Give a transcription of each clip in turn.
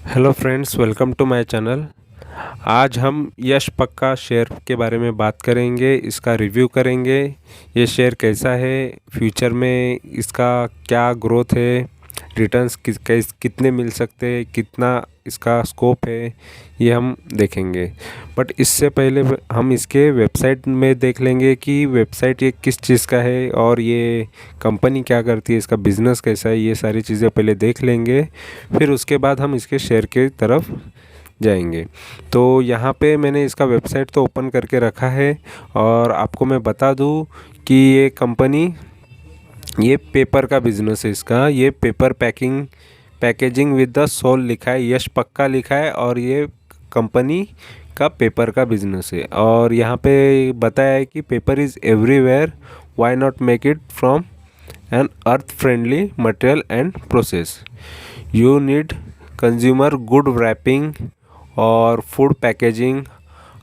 Hello friends, welcome to my channel. आज हम यश पक्का शेयर के बारे में बात करेंगे, इसका रिव्यू करेंगे। ये शेयर कैसा है, फ्यूचर में इसका क्या ग्रोथ है, रिटर्न्स कितने मिल सकते हैं, कितना इसका स्कोप है, ये हम देखेंगे। बट इससे पहले हम इसके वेबसाइट में देख लेंगे कि वेबसाइट ये किस चीज़ का है और ये कंपनी क्या करती है, इसका बिज़नेस कैसा है, ये सारी चीज़ें पहले देख लेंगे। फिर उसके बाद हम इसके शेयर की तरफ जाएंगे। तो यहाँ पे मैंने इसका वेबसाइट तो ओपन करके रखा है और आपको मैं बता दूँ कि ये कंपनी, ये पेपर का बिज़नेस है इसका। ये paper packaging with the soul लिखा है, यश पक्का लिखा है और ये कंपनी का पेपर का बिज़नेस है। और यहाँ पे बताया है कि paper is everywhere, why not make it from an earth friendly material and process. You need consumer good wrapping और food packaging.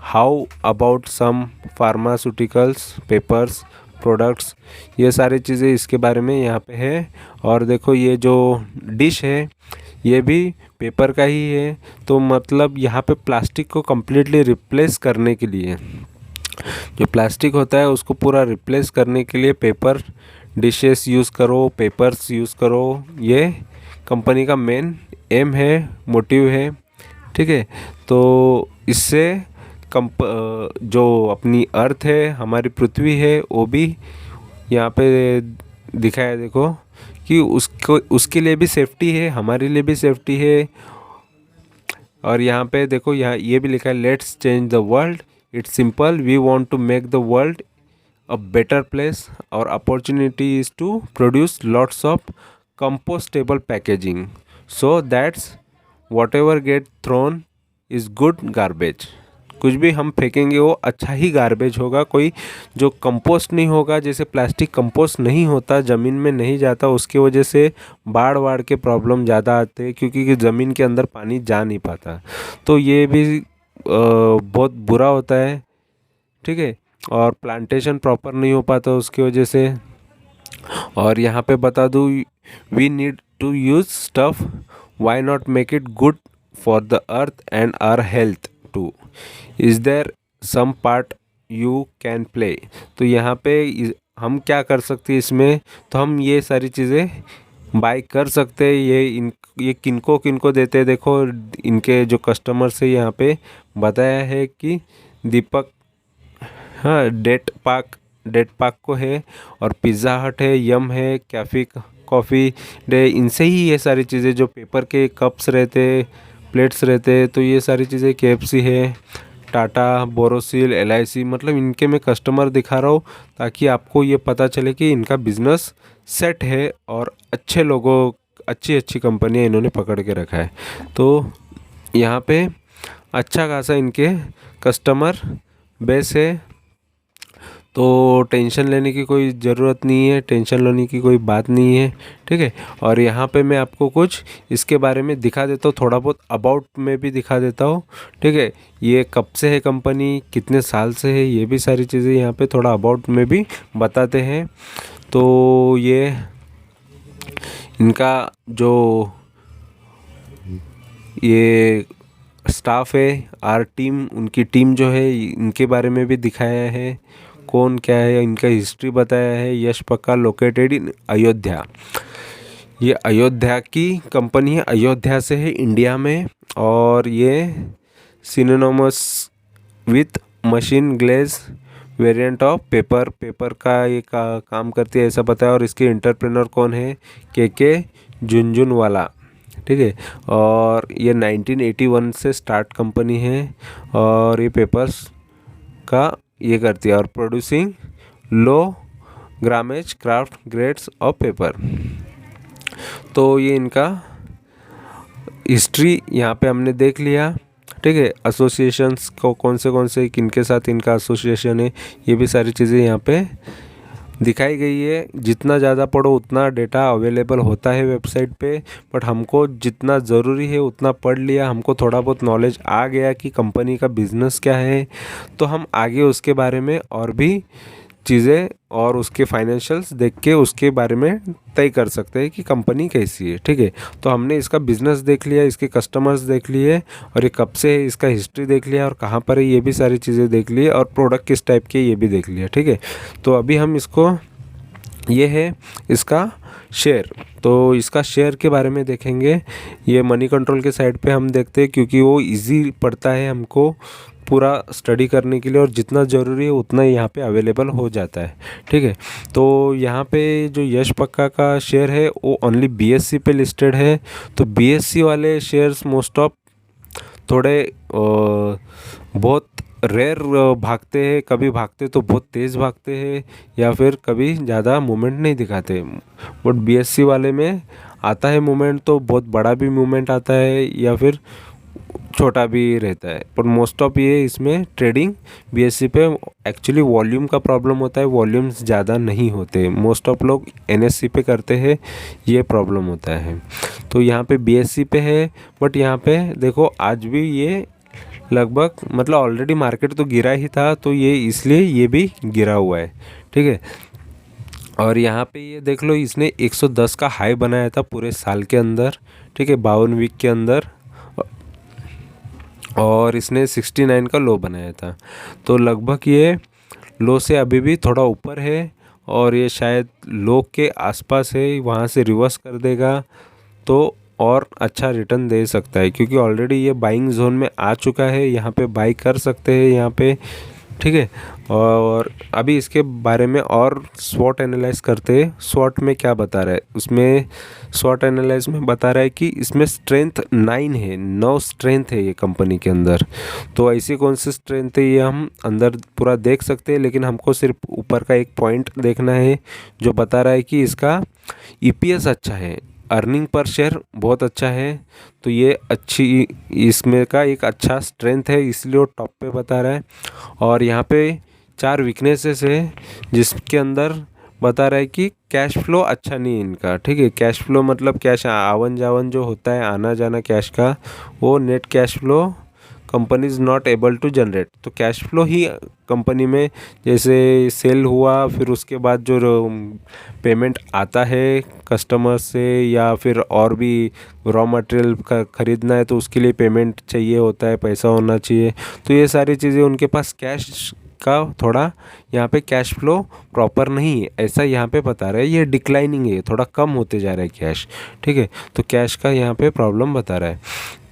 How about some pharmaceuticals papers products, ये सारी चीज़ें इसके बारे में यहाँ पे है। और देखो ये जो डिश है ये भी पेपर का ही है। तो मतलब यहाँ पे प्लास्टिक को कम्प्लीटली रिप्लेस करने के लिए, जो प्लास्टिक होता है उसको पूरा रिप्लेस करने के लिए पेपर डिशेस यूज़ करो, पेपर्स यूज़ करो। ये कंपनी का मेन एम है, मोटिव है। ठीक है, तो इससे जो अपनी अर्थ है, हमारी पृथ्वी है, वो भी यहाँ पे दिखाया है। देखो कि उसको, उसके लिए भी सेफ्टी है, हमारे लिए भी सेफ्टी है। और यहाँ पे देखो, यहाँ ये भी लिखा है, let's change the world, it's simple, we want to make the world a better place. Our opportunity is to produce lots of compostable packaging, so that's whatever get thrown is good garbage. कुछ भी हम फेंकेंगे वो अच्छा ही garbage होगा। कोई जो compost नहीं होगा, जैसे प्लास्टिक कंपोस्ट नहीं होता, ज़मीन में नहीं जाता, उसकी वजह से बाढ़ के प्रॉब्लम ज़्यादा आते हैं, क्योंकि ज़मीन के अंदर पानी जा नहीं पाता। तो ये भी बहुत बुरा होता है। ठीक है, और प्लांटेशन प्रॉपर नहीं हो पाता उसकी वजह से। और यहाँ पे बता दूँ, we need to use stuff, why not make it good for the earth and our health too. Is there some part you can play. तो यहाँ पे हम क्या कर सकते हैं इसमें, तो हम ये सारी चीज़ें बाय कर सकते हैं। ये किनको किनको देते हैं, देखो इनके जो कस्टमर्स है यहाँ पे बताया है कि दीपक, हाँ, डेट पाक को है, और पिज़्ज़ा हट है, यम है, कैफ़ी कॉफ़ी डे, इनसे ही ये सारी चीज़ें, जो पेपर के कप्स रहते, प्लेट्स रहते, तो ये सारी चीज़ें KFC है, टाटा, बोरोसिल, LIC, मतलब इनके मैं कस्टमर दिखा रहा हूँ ताकि आपको ये पता चले कि इनका बिज़नेस सेट है और अच्छे लोगों, अच्छी अच्छी कंपनियाँ इन्होंने पकड़ के रखा है। तो यहाँ पे अच्छा खासा इनके कस्टमर बेस है। तो टेंशन लेने की कोई ज़रूरत नहीं है, टेंशन लेने की कोई बात नहीं है। ठीक है, और यहाँ पे मैं आपको कुछ इसके बारे में दिखा देता हूँ, थोड़ा बहुत अबाउट में भी दिखा देता हूँ। ठीक है, ये कब से है कंपनी, कितने साल से है, ये भी सारी चीज़ें यहाँ पे थोड़ा अबाउट में भी बताते हैं। तो ये इनका जो ये स्टाफ है, आर टीम, उनकी टीम जो है, इनके बारे में भी दिखाया है, कौन क्या है, इनका हिस्ट्री बताया है। यश पक्का लोकेटेड इन अयोध्या, ये अयोध्या की कंपनी है, अयोध्या से है, इंडिया में। और ये synonymous with machine glaze variant of paper का ये काम करती है, ऐसा बताया। और इसके एंटरप्रेन्योर कौन है, के झुनझुनवाला। ठीक है, और ये 1981 से स्टार्ट कंपनी है, और ये पेपर्स का ये करती है, और producing low grammage craft grades of paper. तो ये इनका हिस्ट्री यहाँ पे हमने देख लिया। ठीक है, एसोसिएशंस को कौन से किनके साथ इनका एसोसिएशन है, ये भी सारी चीज़ें यहाँ पे दिखाई गई है। जितना ज़्यादा पढ़ो उतना डेटा अवेलेबल होता है वेबसाइट पे, बट हमको जितना ज़रूरी है उतना पढ़ लिया, हमको थोड़ा बहुत नॉलेज आ गया कि कंपनी का बिज़नेस क्या है। तो हम आगे उसके बारे में और भी चीज़ें और उसके फाइनेंशियल्स देख के उसके बारे में तय कर सकते हैं कि कंपनी कैसी है। ठीक है, तो हमने इसका बिजनेस देख लिया, इसके कस्टमर्स देख लिए, और ये कब से है इसका हिस्ट्री देख लिया, और कहाँ पर है ये भी सारी चीज़ें देख ली, और प्रोडक्ट किस टाइप के ये भी देख लिया। ठीक है, तो अभी हम इसको, ये है इसका शेयर, तो इसका शेयर के बारे में देखेंगे। ये मनी कंट्रोल के साइड पे हम देखते हैं, क्योंकि वो इजी पड़ता है हमको पूरा स्टडी करने के लिए, और जितना ज़रूरी है उतना यहाँ पे अवेलेबल हो जाता है। ठीक है, तो यहाँ पे जो यश पक्का का शेयर है वो ओनली बीएससी पे लिस्टेड है। तो बीएससी वाले शेयर्स मोस्ट ऑफ थोड़े बहुत रेयर भागते हैं, कभी भागते तो बहुत तेज़ भागते हैं, या फिर कभी ज़्यादा मूवमेंट नहीं दिखाते। बट बीएससी वाले में आता है मूवमेंट, तो बहुत बड़ा भी मूवमेंट आता है या फिर छोटा भी रहता है। पर मोस्ट ऑफ ये इसमें ट्रेडिंग बीएससी पे एक्चुअली वॉल्यूम का प्रॉब्लम होता है, वॉल्यूम्स ज़्यादा नहीं होते। मोस्ट ऑफ लोग एनएससी पे करते हैं, ये प्रॉब्लम होता है। तो यहाँ पे बीएससी पे है, बट यहाँ पे देखो आज भी ये लगभग मतलब ऑलरेडी मार्केट तो गिरा ही था, तो ये इसलिए ये भी गिरा हुआ है। ठीक है, और यहाँ पे ये देख लो, इसने 110 का हाई बनाया था पूरे साल के अंदर। ठीक है, 52 वीक के अंदर, और इसने 69 का लो बनाया था। तो लगभग ये लो से अभी भी थोड़ा ऊपर है, और ये शायद लो के आसपास है, वहाँ से रिवर्स कर देगा तो और अच्छा रिटर्न दे सकता है, क्योंकि ऑलरेडी ये बाइंग जोन में आ चुका है। यहाँ पे बाई कर सकते हैं यहाँ पे। ठीक है, और अभी इसके बारे में और स्वॉट एनालाइज करते हैं। स्वॉट में क्या बता रहा है, उसमें स्वॉट एनालाइज में बता रहा है कि इसमें स्ट्रेंथ 9 है, 9 स्ट्रेंथ है ये कंपनी के अंदर। तो ऐसी कौन सी स्ट्रेंथ है ये हम अंदर पूरा देख सकते हैं, लेकिन हमको सिर्फ ऊपर का एक पॉइंट देखना है जो बता रहा है कि इसका ईपीएस अच्छा है, अर्निंग पर शेयर बहुत अच्छा है। तो ये अच्छी, इसमें का एक अच्छा स्ट्रेंथ है, इसलिए वो टॉप पे बता रहा है। और यहाँ पे 4 वीकनेसेस है, जिसके अंदर बता रहा है कि कैश फ्लो अच्छा नहीं है इनका। ठीक है, कैश फ्लो मतलब कैश आवन जावन जो होता है, आना जाना कैश का, वो net cash flow company is not able to generate. तो कैश फ्लो ही कंपनी में जैसे सेल हुआ, फिर उसके बाद जो पेमेंट आता है कस्टमर से, या फिर और भी रॉ मटेरियल का ख़रीदना है तो उसके लिए पेमेंट चाहिए होता है, पैसा होना चाहिए। तो ये सारी चीज़ें उनके पास कैश का थोड़ा यहाँ पे कैश फ्लो प्रॉपर नहीं है, ऐसा यहाँ पे बता रहा है। ये डिक्लाइनिंग है, थोड़ा कम होते जा रहा है कैश। ठीक है, तो कैश का यहाँ पे प्रॉब्लम बता रहा है।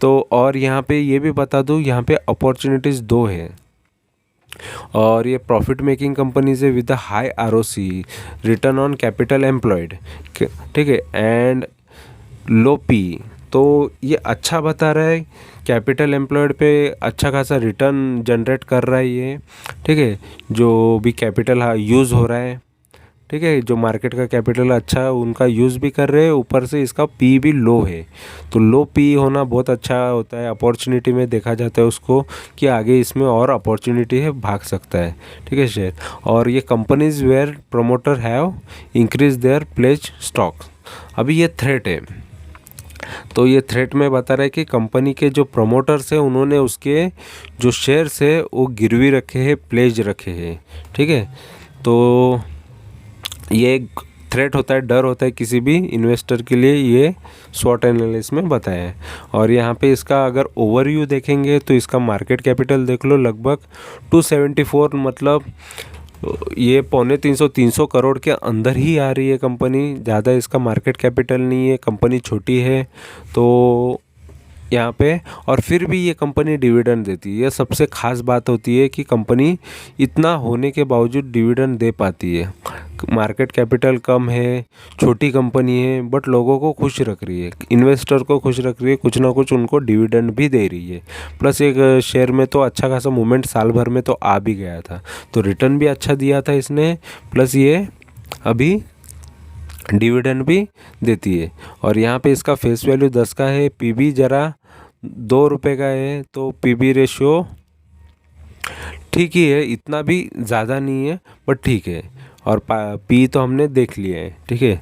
तो और यहाँ पे ये भी बता दूँ, यहाँ पे अपॉर्चुनिटीज़ 2 है, और ये प्रॉफिट मेकिंग कंपनीज है with the high ROC, return on capital employed. ठीक है, एंड लो पी। तो ये अच्छा बता रहा है, कैपिटल एम्प्लॉयड पे अच्छा खासा रिटर्न जनरेट कर रहा है ये। ठीक है, जो भी कैपिटल यूज़ हो रहा है, ठीक है, जो मार्केट का कैपिटल अच्छा उनका यूज़ भी कर रहे हैं, ऊपर से इसका पी भी लो है। तो लो पी होना बहुत अच्छा होता है, अपॉर्चुनिटी में देखा जाता है उसको कि आगे इसमें और अपॉर्चुनिटी है, भाग सकता है। ठीक है शेयर, और ये companies where promoter have increase their pledge stock. अभी ये थ्रेट है, तो ये थ्रेट में बता रहा है कि कंपनी के जो प्रमोटर्स हैं उन्होंने उसके जो शेयर्स है वो गिरवी रखे हैं, प्लेज रखे हैं। ठीक है, तो ये एक थ्रेट होता है, डर होता है किसी भी इन्वेस्टर के लिए, ये स्वॉट एनालिसिस में बताया है। और यहाँ पे इसका अगर ओवरव्यू देखेंगे तो इसका मार्केट कैपिटल देख लो, लगभग 274, मतलब ये 350 करोड़ के अंदर ही आ रही है कंपनी, ज़्यादा इसका मार्केट कैपिटल नहीं है, कंपनी छोटी है। तो यहाँ पे और फिर भी ये कंपनी डिविडेंड देती है, यह सबसे ख़ास बात होती है कि कंपनी इतना होने के बावजूद डिविडेंड दे पाती है। मार्केट कैपिटल कम है, छोटी कंपनी है, बट लोगों को खुश रख रही है, इन्वेस्टर को खुश रख रही है, कुछ ना कुछ उनको डिविडेंड भी दे रही है। प्लस एक शेयर में तो अच्छा खासा मूवमेंट साल भर में तो आ भी गया था, तो रिटर्न भी अच्छा दिया था इसने, प्लस ये अभी डिविडेंड भी देती है। और यहाँ पे इसका फेस वैल्यू 10 का है, पीबी ज़रा 2 रुपये का है, तो पीबी रेशियो ठीक ही है, इतना भी ज़्यादा नहीं है बट ठीक है। और पी तो हमने देख लिया है। ठीक है,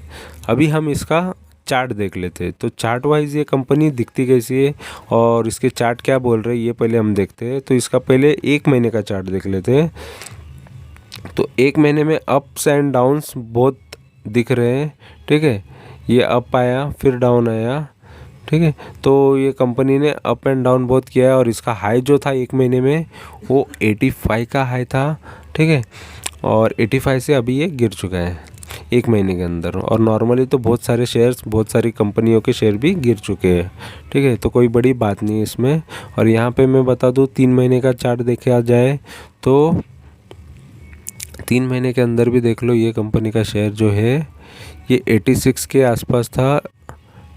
अभी हम इसका चार्ट देख लेते हैं। तो चार्ट वाइज ये कंपनी दिखती कैसी है और इसके चार्ट क्या बोल रहे हैं ये पहले हम देखते हैं। तो इसका पहले 1 महीने का चार्ट देख लेते हैं। तो तो एक महीने में अप्स एंड डाउन्स बहुत दिख रहे हैं, ठीक है। ये अप आया फिर डाउन आया, ठीक है। तो ये कंपनी ने अप एंड डाउन बहुत किया है और इसका हाई जो था एक महीने में वो 85 का हाई था, ठीक है। और 85 से अभी ये गिर चुका है एक महीने के अंदर। और नॉर्मली तो बहुत सारे शेयर्स, बहुत सारी कंपनियों के शेयर भी गिर चुके हैं, ठीक है। तो कोई बड़ी बात नहीं है इसमें। और यहाँ पे मैं बता दूँ 3 महीने का चार्ट देखा जाए तो 3 महीने के अंदर भी देख लो, ये कंपनी का शेयर जो है ये 86 के आसपास था,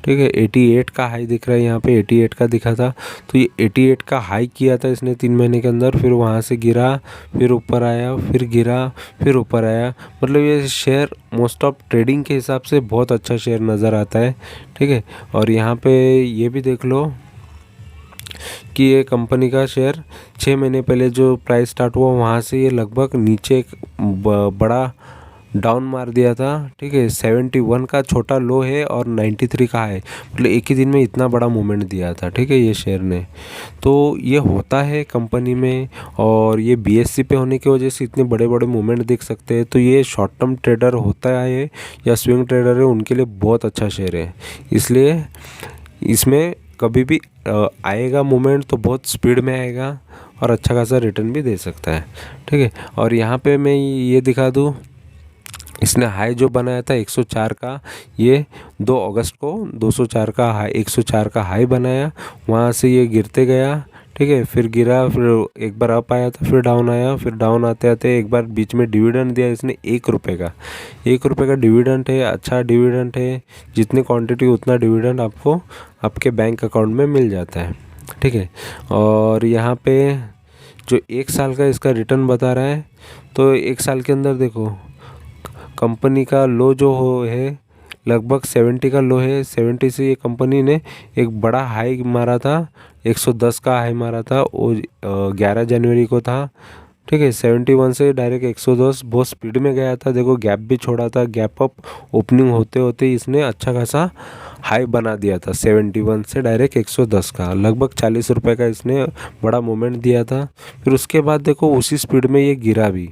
ठीक है। 88 का हाई दिख रहा है यहाँ पे, 88 का दिखा था। तो ये 88 का हाई किया था इसने 3 महीने के अंदर, फिर वहाँ से गिरा, फिर ऊपर आया, फिर गिरा, फिर ऊपर आया। मतलब ये शेयर मोस्ट ऑफ ट्रेडिंग के हिसाब से बहुत अच्छा शेयर नज़र आता है, ठीक है। और यहाँ पे ये भी देख लो कि ये कंपनी का शेयर 6 महीने पहले जो प्राइस स्टार्ट हुआ वहाँ से ये लगभग नीचे एक बड़ा डाउन मार दिया था, ठीक है। 71 का छोटा लो है और 93 का है, मतलब एक ही दिन में इतना बड़ा मूवमेंट दिया था, ठीक है, ये शेयर ने। तो ये होता है कंपनी में, और ये बीएससी पे होने की वजह से इतने बड़े बड़े मूवमेंट देख सकते हैं। तो ये शॉर्ट टर्म ट्रेडर होता है या स्विंग ट्रेडर है, उनके लिए बहुत अच्छा शेयर है। इसलिए इसमें कभी भी आएगा मूवमेंट तो बहुत स्पीड में आएगा और अच्छा खासा रिटर्न भी दे सकता है, ठीक है। और यहाँ पे मैं ये दिखा दूँ, इसने हाई जो बनाया था 104 का, ये 2 अगस्त को 204 का हाई, 104 का हाई बनाया। वहाँ से ये गिरते गया, ठीक है। फिर गिरा, फिर एक बार अप आया था, फिर डाउन आया, फिर डाउन आते आते एक बार बीच में डिविडेंड दिया इसने 1 रुपये का। 1 रुपये का डिविडेंड है, अच्छा डिविडेंड है। जितनी क्वांटिटी उतना डिविडेंड आपको आपके बैंक अकाउंट में मिल जाता है, ठीक है। और यहाँ पे जो 1 साल का इसका रिटर्न बता रहा है, तो 1 साल के अंदर देखो कंपनी का लो जो है लगभग 70 का लो है। 70 से ये कंपनी ने एक बड़ा हाई मारा था, 110 का हाई मारा था, वो 11 जनवरी को था, ठीक है। 71 से डायरेक्ट 110 बहुत स्पीड में गया था। देखो गैप भी छोड़ा था, गैप अप ओपनिंग होते होते इसने अच्छा खासा हाई बना दिया था। 71 से डायरेक्ट 110 का लगभग 40 रुपये का इसने बड़ा मूवमेंट दिया था। फिर उसके बाद देखो उसी स्पीड में ये गिरा भी।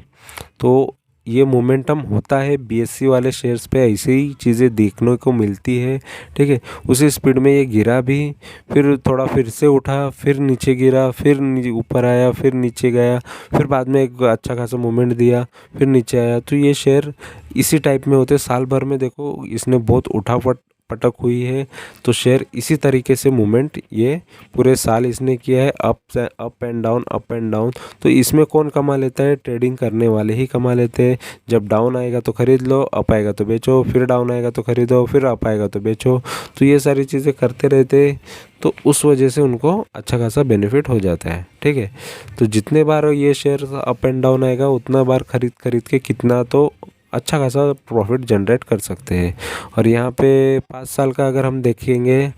तो ये मोमेंटम होता है बीएससी वाले शेयर्स पे, ऐसे ही चीज़ें देखने को मिलती है, ठीक है। उसी स्पीड में ये गिरा भी, फिर थोड़ा फिर से उठा, फिर नीचे गिरा, फिर ऊपर आया, फिर नीचे गया, फिर बाद में एक अच्छा खासा मूवमेंट दिया, फिर नीचे आया। तो ये शेयर इसी टाइप में होते, साल भर में देखो इसने बहुत उठापट पटक हुई है। तो शेयर इसी तरीके से मूवमेंट ये पूरे साल इसने किया है, up and down, up and down. तो इसमें कौन कमा लेता है? ट्रेडिंग करने वाले ही कमा लेते हैं। जब डाउन आएगा तो खरीद लो, अप आएगा तो बेचो, फिर डाउन आएगा तो खरीदो, फिर अप आएगा तो बेचो। तो ये सारी चीज़ें करते रहते, तो उस वजह से उनको अच्छा खासा बेनिफिट हो जाता है, ठीक है। तो जितने बार ये शेयर अप एंड डाउन आएगा उतना बार खरीद के कितना तो अच्छा खासा प्रॉफिट जनरेट कर सकते हैं। और यहाँ पे 5 साल का अगर हम देखेंगे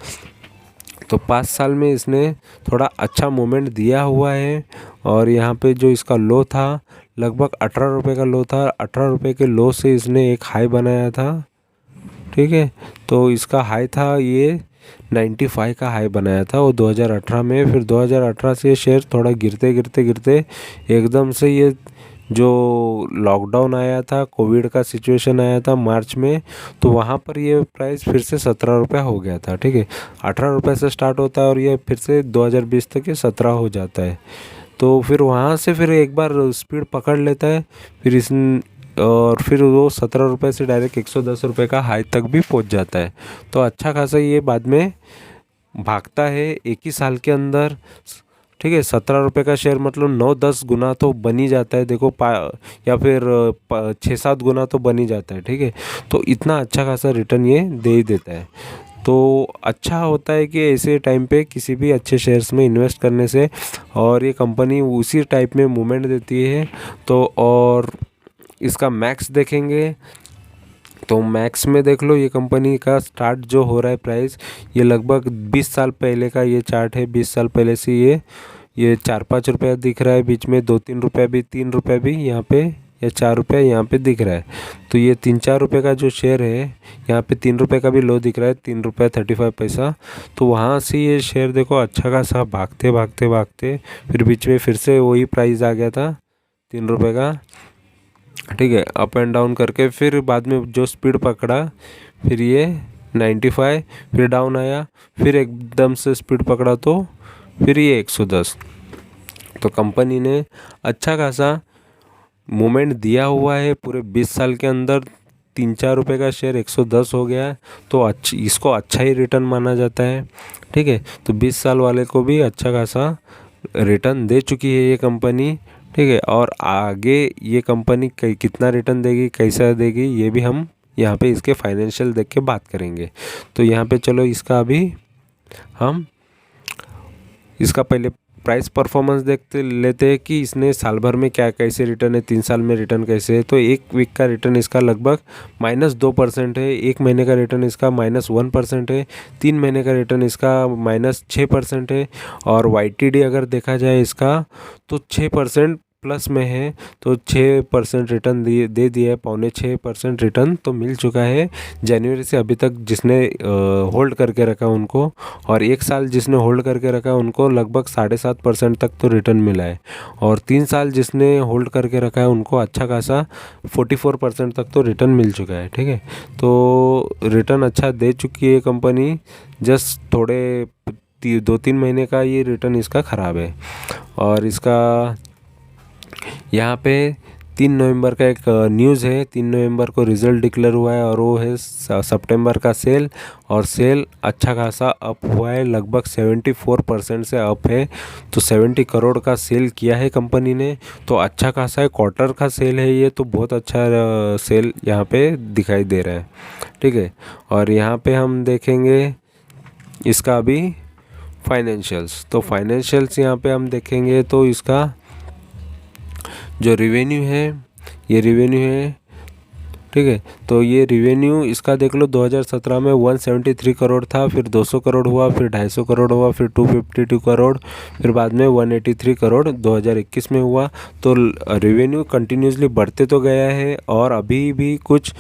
तो 5 साल में इसने थोड़ा अच्छा मूवमेंट दिया हुआ है। और यहाँ पे जो इसका लो था लगभग 18 रुपये का लो था, 18 रुपये के लो से इसने एक हाई बनाया था, ठीक है। तो इसका हाई था ये 95 का हाई बनाया था वो 2018 में। फिर 2018 से ये शेयर थोड़ा गिरते गिरते गिरते एकदम से ये जो लॉकडाउन आया था, कोविड का सिचुएशन आया था मार्च में, तो वहाँ पर ये प्राइस फिर से 17 रुपये हो गया था, ठीक है। 18 रुपये से स्टार्ट होता है और ये फिर से 2020 तक ये 17 हो जाता है। तो फिर वहाँ से फिर एक बार स्पीड पकड़ लेता है, फिर और फिर वो 17 रुपये से डायरेक्ट 110 रुपये का हाई तक भी पहुँच जाता है। तो अच्छा खासा ये बाद में भागता है एक ही साल के अंदर, ठीक है। 17 रुपये का शेयर मतलब 9-10 गुना तो बन ही जाता है, देखो या फिर 6-7 गुना तो बन ही जाता है, ठीक है। तो इतना अच्छा खासा रिटर्न ये दे ही देता है। तो अच्छा होता है कि ऐसे टाइम पे किसी भी अच्छे शेयर्स में इन्वेस्ट करने से, और ये कंपनी उसी टाइप में मूवमेंट देती है। तो और इसका मैक्स देखेंगे तो मैक्स में देख लो, ये कंपनी का स्टार्ट जो हो रहा है प्राइस, ये लगभग 20 साल पहले का ये चार्ट है। 20 साल पहले से ये 4-5 रुपये दिख रहा है, बीच में 2-3 रुपये भी, 3 रुपये भी यहाँ पे, या 4 रुपये यहाँ पे दिख रहा है। तो ये 3-4 रुपये का जो शेयर है, यहाँ पे 3 रुपये का भी लो दिख रहा है, 3 रुपये 35 पैसा। तो वहाँ से ये शेयर देखो अच्छा खासा भागते भागते भागते फिर बीच में फिर से वही प्राइस आ गया था 3 रुपये का, ठीक है, अप एंड डाउन करके फिर बाद में जो स्पीड पकड़ा फिर ये 95, फिर डाउन आया, फिर एकदम से स्पीड पकड़ा तो फिर ये 110। तो कंपनी ने अच्छा खासा मूवमेंट दिया हुआ है पूरे 20 साल के अंदर। 3-4 रुपये का शेयर 110 हो गया है, तो इसको अच्छा ही रिटर्न माना जाता है। ठीक है, तो 20 साल वाले को भी अच्छा खासा रिटर्न दे चुकी है ये कंपनी। ठीक है, और आगे ये कंपनी कितना रिटर्न देगी, कैसा देगी, ये भी हम यहाँ पे इसके फाइनेंशियल देख के बात करेंगे। तो यहाँ पे चलो इसका अभी हम इसका पहले प्राइस परफॉर्मेंस देखते लेते हैं कि इसने साल भर में क्या कैसे रिटर्न है, 3 साल में रिटर्न कैसे है। तो 1 वीक का रिटर्न इसका लगभग -2% है, 1 महीने का रिटर्न इसका -1% है, 3 महीने का रिटर्न इसका -6% है, और YTD अगर देखा जाए इसका तो 6% प्लस में है। तो 6% रिटर्न दे दिया है, 5.25% रिटर्न तो मिल चुका है जनवरी से अभी तक जिसने होल्ड करके रखा उनको। और 1 साल जिसने होल्ड करके रखा उनको लगभग 7.5% तक तो रिटर्न मिला है। और 3 साल जिसने होल्ड करके रखा है उनको अच्छा खासा 44% तक तो रिटर्न मिल चुका है। ठीक है, तो रिटर्न अच्छा दे चुकी है कंपनी। जस्ट थोड़े 2-3 महीने का ये रिटर्न इसका ख़राब है। और इसका यहाँ पे 3 नवंबर का एक न्यूज़ है, 3 नवंबर को रिज़ल्ट डिक्लेयर हुआ है, और वो है सितंबर का सेल। और सेल अच्छा खासा अप हुआ है, लगभग 74% से अप है। तो 70 करोड़ का सेल किया है कंपनी ने, तो अच्छा खासा है। क्वार्टर का सेल है ये, तो बहुत अच्छा सेल यहाँ पे दिखाई दे रहा है। ठीक है, और यहाँ पे हम देखेंगे इसका अभी फाइनेंशियल्स। तो फाइनेंशियल्स यहाँ पे हम देखेंगे तो इसका जो रिवेन्यू है, ये रिवेन्यू है। ठीक है, तो ये रिवेन्यू इसका देख लो, 2017 में 173 करोड़ था, फिर 200 करोड़ हुआ, फिर 250 करोड़ हुआ, फिर 252 करोड़, फिर बाद में 183 करोड़ 2021 में हुआ। तो रिवेन्यू कंटिन्यूसली बढ़ते तो गया है, और अभी भी कुछ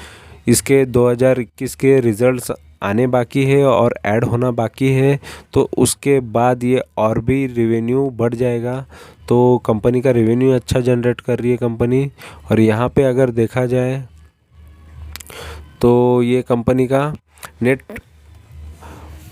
इसके 2021 के रिजल्ट्स आने बाकी है और ऐड होना बाकी है। तो उसके बाद ये और भी रिवेन्यू बढ़ जाएगा। तो कंपनी का रिवेन्यू अच्छा जनरेट कर रही है कंपनी। और यहाँ पे अगर देखा जाए तो ये कंपनी का नेट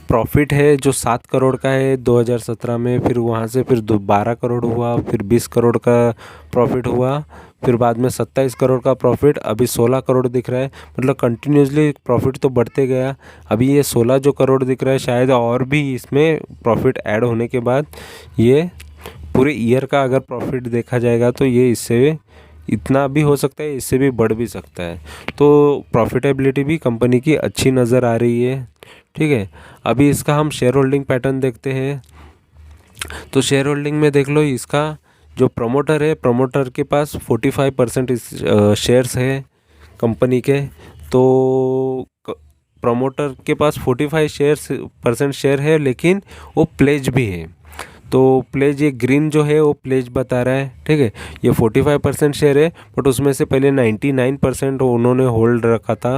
प्रॉफिट है जो 7 करोड़ का है 2017 में, फिर वहाँ से फिर 12 करोड़ हुआ, फिर 20 करोड़ का प्रॉफिट हुआ, फिर बाद में 27 करोड़ का प्रॉफिट, अभी 16 करोड़ दिख रहा है। मतलब कंटिन्यूसली प्रॉफिट तो बढ़ते गया। अभी ये 16 जो करोड़ दिख रहा है, शायद और भी इसमें प्रॉफिट ऐड होने के बाद ये पूरे ईयर का अगर प्रॉफिट देखा जाएगा तो ये इससे इतना भी हो सकता है, इससे भी बढ़ भी सकता है। तो प्रॉफिटेबिलिटी भी कंपनी की अच्छी नज़र आ रही है। ठीक है, अभी इसका हम शेयर होल्डिंग पैटर्न देखते हैं। तो शेयर होल्डिंग में देख लो, इसका जो प्रमोटर है, प्रमोटर के पास 45% शेयर्स है कंपनी के। तो प्रमोटर के पास 45% शेयर है, लेकिन वो प्लेज भी है। तो प्लेज, ये ग्रीन जो है वो प्लेज बता रहा है। ठीक है, ये 45% शेयर है, बट उसमें से पहले 99% उन्होंने होल्ड रखा था,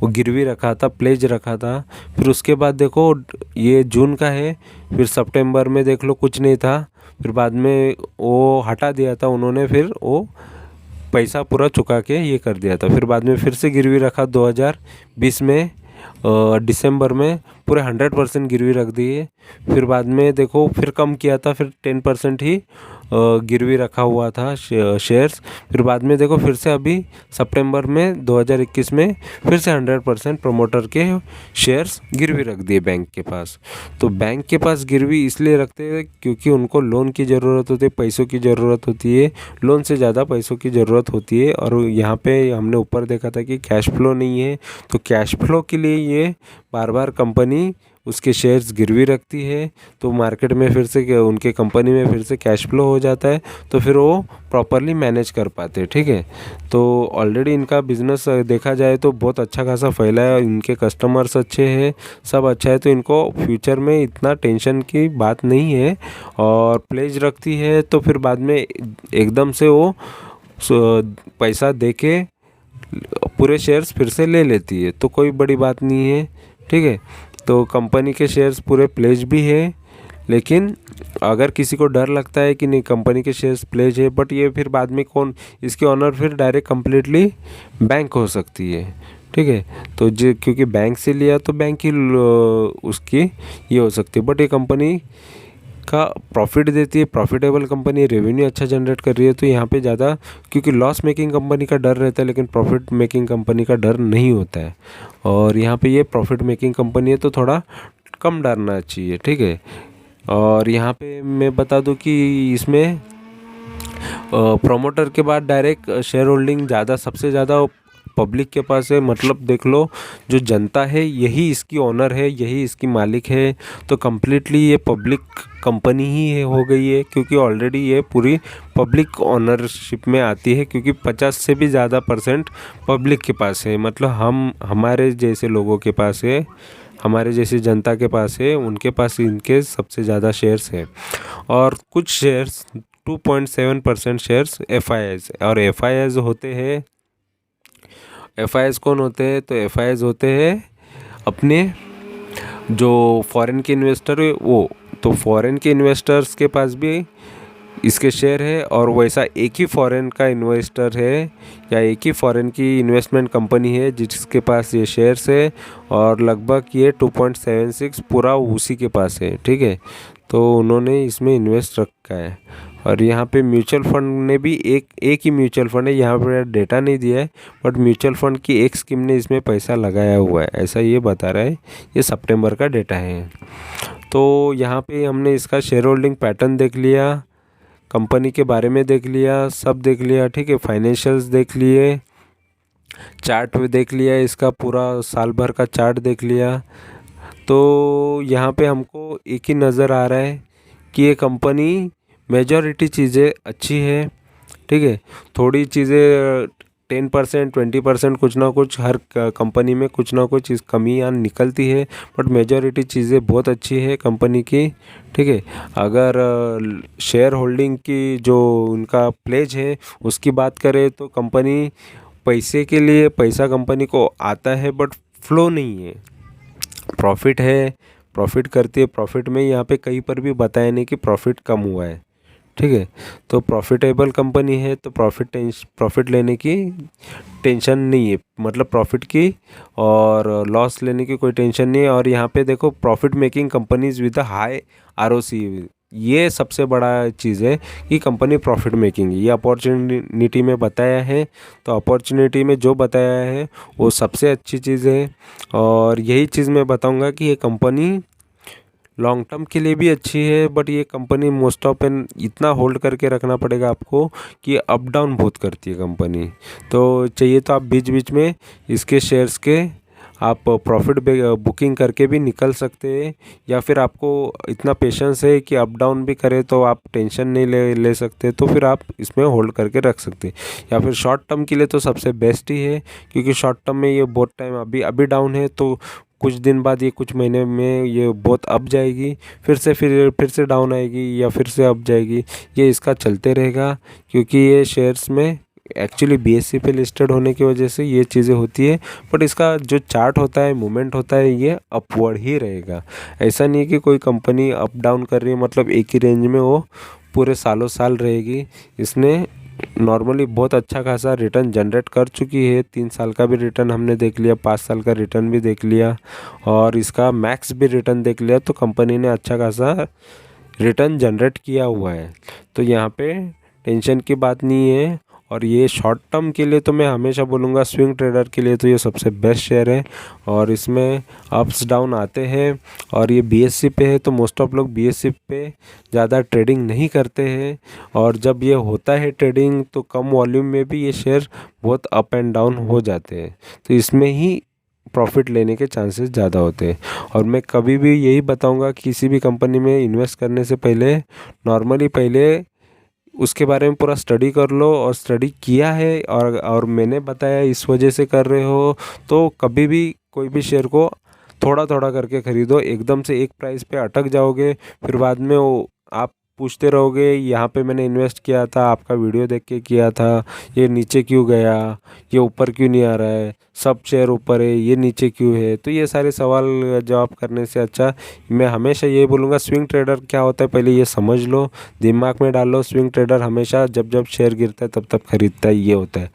वो गिरवी रखा था, प्लेज रखा था। फिर उसके बाद देखो ये जून का है, फिर सितंबर में देख लो कुछ नहीं था, फिर बाद में वो हटा दिया था उन्होंने, फिर वो पैसा पूरा चुका के ये कर दिया था। फिर बाद में फिर से गिरवी रखा 2020 में दिसंबर में, पूरे 100% गिरवी रख दिए। फिर बाद में देखो फिर कम किया था, फिर 10% ही गिरवी रखा हुआ था शेयर्स। फिर बाद में देखो फिर से अभी सितंबर में 2021 में फिर से 100% प्रमोटर के शेयर्स गिरवी रख दिए बैंक के पास। तो बैंक के पास गिरवी इसलिए रखते हैं क्योंकि उनको लोन की ज़रूरत होती है, पैसों की ज़रूरत होती है, लोन से ज़्यादा पैसों की ज़रूरत होती है। और यहाँ पे हमने ऊपर देखा था कि कैश फ्लो नहीं है, तो कैश फ्लो के लिए ये बार बार कंपनी उसके शेयर्स गिरवी रखती है। तो मार्केट में फिर से उनके कंपनी में फिर से कैश फ्लो हो जाता है, तो फिर वो प्रॉपरली मैनेज कर पाते हैं। ठीक है, तो ऑलरेडी इनका बिजनेस देखा जाए तो बहुत अच्छा खासा फैला है, इनके कस्टमर्स अच्छे हैं, सब अच्छा है, तो इनको फ्यूचर में इतना टेंशन की बात नहीं है। और प्लेज रखती है तो फिर बाद में एकदम से वो पैसा दे के पूरे शेयर्स फिर से ले लेती है, तो कोई बड़ी बात नहीं है। ठीक है, तो कंपनी के शेयर्स पूरे प्लेज भी है, लेकिन अगर किसी को डर लगता है कि नहीं कंपनी के शेयर्स प्लेज है, बट ये फिर बाद में कौन इसके ऑनर फिर डायरेक्ट कम्प्लीटली बैंक हो सकती है, ठीक है। तो जो क्योंकि बैंक से लिया तो बैंक ही उसकी ये हो सकती है, बट ये कंपनी का प्रॉफिट देती है, प्रॉफिटेबल कंपनी, रेवेन्यू अच्छा जनरेट कर रही है, तो यहाँ पे ज़्यादा क्योंकि लॉस मेकिंग कंपनी का डर रहता है लेकिन प्रॉफिट मेकिंग कंपनी का डर नहीं होता है। और यहाँ पे ये प्रॉफिट मेकिंग कंपनी है तो थोड़ा कम डरना चाहिए, ठीक है। और यहाँ पे मैं बता दूँ कि इसमें प्रोमोटर के बाद डायरेक्ट शेयर होल्डिंग ज़्यादा सबसे ज़्यादा पब्लिक के पास है। मतलब देख लो, जो जनता है यही इसकी ओनर है, यही इसकी मालिक है। तो कम्प्लीटली ये पब्लिक कंपनी ही है हो गई है, क्योंकि ऑलरेडी ये पूरी पब्लिक ओनरशिप में आती है, क्योंकि 50 से भी ज़्यादा % पब्लिक के पास है। मतलब हमारे जैसे लोगों के पास है, हमारे जैसी जनता के पास है, उनके पास इनके सबसे ज़्यादा शेयर्स है। और कुछ शेयर्स 2.7% शेयर्स FIIs, और FIIs होते हैं, FIIs कौन होते हैं? तो FIIs होते हैं अपने जो फॉरेन के इन्वेस्टर है वो। तो फॉरेन के इन्वेस्टर्स के पास भी इसके शेयर है, और वैसा एक ही फॉरेन का इन्वेस्टर है या एक ही फॉरेन की इन्वेस्टमेंट कंपनी है जिसके पास ये शेयर्स है, और लगभग ये 2.76 पूरा उसी के पास है, ठीक है। तो उन्होंने इसमें इन्वेस्ट रखा है। और यहाँ पे म्यूचुअल फंड ने भी एक ही म्यूचुअल फंड है, यहाँ पर डेटा नहीं दिया है, बट म्यूचुअल फंड की एक स्कीम ने इसमें पैसा लगाया हुआ है, ऐसा ये बता रहा है। ये सितंबर का डेटा है। तो यहाँ पे हमने इसका शेयर होल्डिंग पैटर्न देख लिया, कंपनी के बारे में देख लिया, सब देख लिया, ठीक है। फाइनेंशियल्स देख लिए, चार्ट भी देख लिया, इसका पूरा साल भर का चार्ट देख लिया। तो यहाँ पे हमको एक ही नज़र आ रहा है कि ये कंपनी मेजॉरिटी चीज़ें अच्छी है, ठीक है। थोड़ी चीज़ें 10% 20% कुछ ना कुछ हर कंपनी में कुछ ना कुछ इस कमियाँ निकलती है, बट मेजॉरिटी चीज़ें बहुत अच्छी है कंपनी की, ठीक है। अगर शेयर होल्डिंग की जो उनका प्लेज है उसकी बात करें तो कंपनी पैसे के लिए पैसा कंपनी को आता है, बट फ्लो नहीं है। प्रॉफिट है, प्रॉफिट करती है, प्रॉफिट में यहाँ पे कहीं पर भी बताया नहीं कि प्रॉफिट कम हुआ है, ठीक है। तो प्रॉफिटेबल कंपनी है तो प्रॉफिट लेने की टेंशन नहीं है, मतलब प्रॉफिट की और लॉस लेने की कोई टेंशन नहीं है। और यहाँ पे देखो, profit making companies with high ROC, ये सबसे बड़ा चीज़ है कि कंपनी प्रॉफिट मेकिंग है। ये अपॉर्चुनिटी में बताया है, तो अपॉर्चुनिटी में जो बताया है वो सबसे अच्छी चीज़ है। और यही चीज़ मैं बताऊंगा कि ये कंपनी लॉन्ग टर्म के लिए भी अच्छी है, बट ये कंपनी मोस्ट ऑफ एन इतना होल्ड करके रखना पड़ेगा आपको कि अप डाउन बहुत करती है कंपनी। तो चाहिए तो आप बीच बीच में इसके शेयर्स के आप प्रॉफिट बुकिंग करके भी निकल सकते हैं, या फिर आपको इतना पेशेंस है कि अप डाउन भी करे तो आप टेंशन नहीं ले सकते, तो फिर आप इसमें होल्ड करके रख सकते हैं। या फिर शॉर्ट टर्म के लिए तो सबसे बेस्ट ही है, क्योंकि शॉर्ट टर्म में ये बहुत टाइम अभी डाउन है, तो कुछ दिन बाद ये कुछ महीने में ये बहुत अप जाएगी, फिर से डाउन आएगी, या फिर से अप जाएगी। ये इसका चलते रहेगा, क्योंकि ये शेयर्स में एक्चुअली BSE पे लिस्टेड होने की वजह से ये चीज़ें होती है। बट इसका जो चार्ट होता है, मूवमेंट होता है, ये अपवर्ड ही रहेगा। ऐसा नहीं है कि कोई कंपनी अप डाउन कर रही है मतलब एक ही रेंज में वो पूरे सालों साल रहेगी। इसने नॉर्मली बहुत अच्छा खासा रिटर्न जनरेट कर चुकी है। 3 साल का भी रिटर्न हमने देख लिया, 5 साल का रिटर्न भी देख लिया, और इसका मैक्स भी रिटर्न देख लिया। तो कंपनी ने अच्छा खासा रिटर्न जनरेट किया हुआ है, तो यहाँ पे टेंशन की बात नहीं है। और ये शॉर्ट टर्म के लिए तो मैं हमेशा बोलूँगा, स्विंग ट्रेडर के लिए तो ये सबसे बेस्ट शेयर है। और इसमें अप्स डाउन आते हैं, और ये BSE पे है, तो मोस्ट ऑफ लोग BSE पे ज़्यादा ट्रेडिंग नहीं करते हैं। और जब ये होता है ट्रेडिंग तो कम वॉल्यूम में भी ये शेयर बहुत अप एंड डाउन हो जाते हैं, तो इसमें ही प्रॉफिट लेने के चांसेस ज़्यादा होते हैं। और मैं कभी भी यही बताऊंगा, किसी भी कंपनी में इन्वेस्ट करने से पहले नॉर्मली पहले उसके बारे में पूरा स्टडी कर लो, और स्टडी किया है और मैंने बताया इस वजह से कर रहे हो, तो कभी भी कोई भी शेयर को थोड़ा थोड़ा करके ख़रीदो। एकदम से एक प्राइस पे अटक जाओगे, फिर बाद में वो आप पूछते रहोगे यहाँ पे मैंने इन्वेस्ट किया था, आपका वीडियो देख के किया था, ये नीचे क्यों गया, ये ऊपर क्यों नहीं आ रहा है। सब शेयर ऊपर है, ये नीचे क्यों है। तो ये सारे सवाल जवाब करने से अच्छा मैं हमेशा ये बोलूँगा, स्विंग ट्रेडर क्या होता है पहले ये समझ लो, दिमाग में डाल लो। स्विंग ट्रेडर हमेशा जब जब शेयर गिरता है तब तब खरीदता है, ये होता है।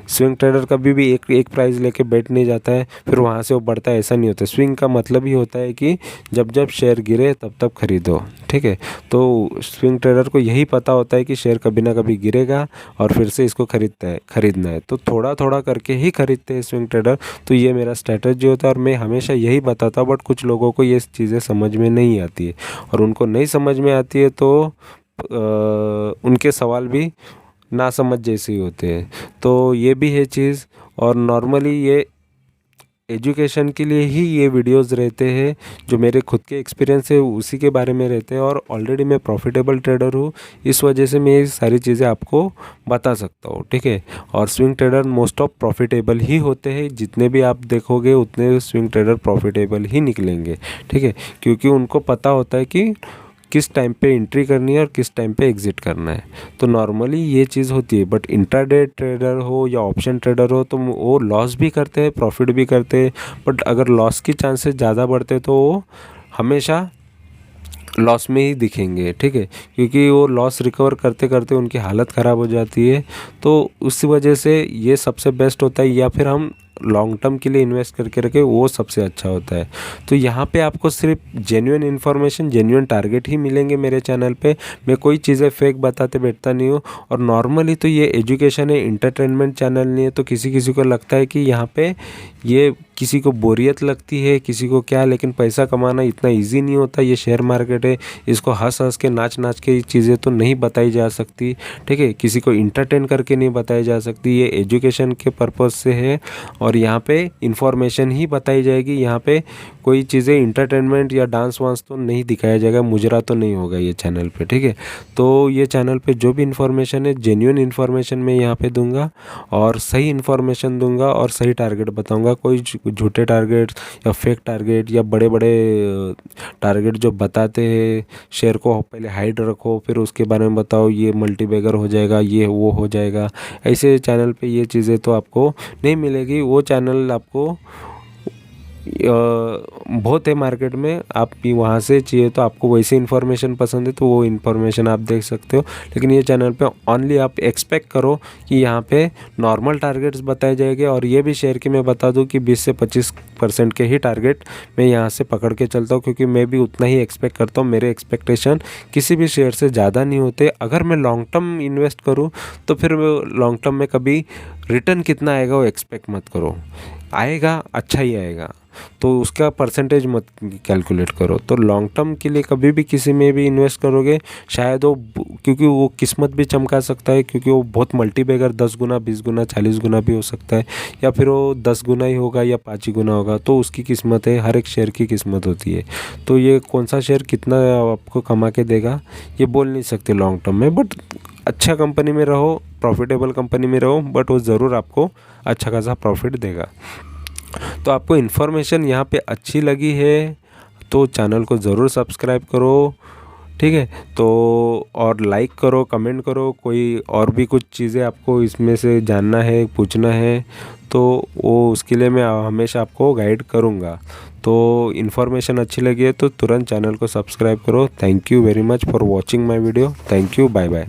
स्विंग ट्रेडर कभी भी एक प्राइस लेके बैठ नहीं जाता है फिर वहाँ से वो बढ़ता है, ऐसा नहीं होता। स्विंग का मतलब ही होता है कि जब जब शेयर गिरे तब तब खरीदो, ठीक है। तो स्विंग ट्रेडर को यही पता होता है कि शेयर कभी ना कभी गिरेगा और फिर से इसको खरीदना है, तो थोड़ा थोड़ा करके ही खरीदते हैं स्विंग ट्रेडर। तो ये मेरा स्ट्रैटेजी होता है और मैं हमेशा यही बताता हूँ। बट कुछ लोगों को ये चीज़ें समझ में नहीं आती है और उनको नहीं समझ में आती है तो उनके सवाल भी ना समझ जैसे ही होते हैं। तो ये भी है चीज़। और नॉर्मली ये एजुकेशन के लिए ही ये वीडियोस रहते हैं, जो मेरे खुद के एक्सपीरियंस है उसी के बारे में रहते हैं। और ऑलरेडी मैं प्रॉफिटेबल ट्रेडर हूँ, इस वजह से मैं ये सारी चीज़ें आपको बता सकता हूँ, ठीक है। और swing trader most of profitable ही होते हैं, जितने भी आप देखोगे उतने स्विंग ट्रेडर प्रॉफिटेबल ही निकलेंगे, ठीक है। क्योंकि उनको पता होता है कि किस टाइम पे एंट्री करनी है और किस टाइम पे एग्जिट करना है। तो नॉर्मली ये चीज़ होती है। बट इंट्राडे ट्रेडर हो या ऑप्शन ट्रेडर हो तो वो लॉस भी करते हैं, प्रॉफिट भी करते हैं। बट अगर लॉस की चांसेस ज़्यादा बढ़ते तो वो हमेशा लॉस में ही दिखेंगे, ठीक है। क्योंकि वो लॉस रिकवर करते करते उनकी हालत ख़राब हो जाती है। तो उस वजह से ये सबसे बेस्ट होता है, या फिर हम लॉन्ग टर्म के लिए इन्वेस्ट करके रखें, वो सबसे अच्छा होता है। तो यहाँ पे आपको सिर्फ जेन्युइन इन्फॉर्मेशन, जेन्युइन टारगेट ही मिलेंगे मेरे चैनल पे। मैं कोई चीज़ें फेक बताते बैठता नहीं हूँ। और नॉर्मली तो ये एजुकेशन है, इंटरटेनमेंट चैनल नहीं है। तो किसी किसी को लगता है कि यहाँ पे ये किसी को बोरियत लगती है, किसी को क्या, लेकिन पैसा कमाना इतना इजी नहीं होता। ये शेयर मार्केट है, इसको हंस हंस के नाच नाच के चीज़ें तो नहीं बताई जा सकती, ठीक है। किसी को इंटरटेन करके नहीं बताई जा सकती। ये एजुकेशन के पर्पज़ से है और यहाँ पे इंफॉर्मेशन ही बताई जाएगी। यहाँ पे कोई चीज़ें इंटरटेनमेंट या डांस वांस तो नहीं दिखाया जाएगा, मुजरा तो नहीं होगा ये चैनल पे, ठीक है। तो ये चैनल पे जो भी इंफॉर्मेशन है जेन्युइन इन्फॉर्मेशन मैं यहाँ पे दूंगा और सही इन्फॉर्मेशन दूंगा और सही टारगेट बताऊंगा। कोई झूठे टारगेट या फेक टारगेट या बड़े बड़े टारगेट जो बताते हैं, शेयर को पहले हाइड रखो फिर उसके बारे में बताओ, ये मल्टीबैगर हो जाएगा, ये वो हो जाएगा, ऐसे चैनल पे ये चीज़ें तो आपको नहीं मिलेगी। वो चैनल आपको बहुत है मार्केट में, आप भी वहाँ से चाहिए तो आपको वैसी इन्फॉर्मेशन पसंद है तो वो इन्फॉर्मेशन आप देख सकते हो। लेकिन ये चैनल पे ओनली आप एक्सपेक्ट करो कि यहाँ पे नॉर्मल टारगेट्स बताए जाएंगे। और ये भी शेयर की मैं बता दूँ कि 20 से 25% के ही टारगेट मैं यहाँ से पकड़ के चलता हूँ, क्योंकि मैं भी उतना ही एक्सपेक्ट करता हूँ। मेरे एक्सपेक्टेशन किसी भी शेयर से ज़्यादा नहीं होते। अगर मैं लॉन्ग टर्म इन्वेस्ट करूँ तो फिर लॉन्ग टर्म में कभी रिटर्न कितना आएगा वो एक्सपेक्ट मत करो, आएगा अच्छा ही आएगा, तो उसका परसेंटेज मत कैलकुलेट करो। तो लॉन्ग टर्म के लिए कभी भी किसी में भी इन्वेस्ट करोगे शायद वो, क्योंकि वो किस्मत भी चमका सकता है, क्योंकि वो बहुत मल्टीबैगर 10 गुना 20 गुना 40 गुना भी हो सकता है, या फिर वो 10 गुना ही होगा या 5 ही गुना होगा। तो उसकी किस्मत है, हर एक शेयर की किस्मत होती है। तो ये कौन सा शेयर कितना आपको कमा के देगा ये बोल नहीं सकते लॉन्ग टर्म में। बट अच्छा कंपनी में रहो, प्रॉफिटेबल कंपनी में रहो, बट वो ज़रूर आपको अच्छा खासा प्रॉफिट देगा। तो आपको इन्फॉर्मेशन यहाँ पे अच्छी लगी है तो चैनल को ज़रूर सब्सक्राइब करो, ठीक है। तो और लाइक करो, कमेंट करो, कोई और भी कुछ चीज़ें आपको इसमें से जानना है, पूछना है तो वो उसके लिए मैं हमेशा आपको गाइड करूँगा। तो इन्फॉर्मेशन अच्छी लगी है तो तुरंत चैनल को सब्सक्राइब करो। Thank you very much for watching my video. Thank you, bye bye.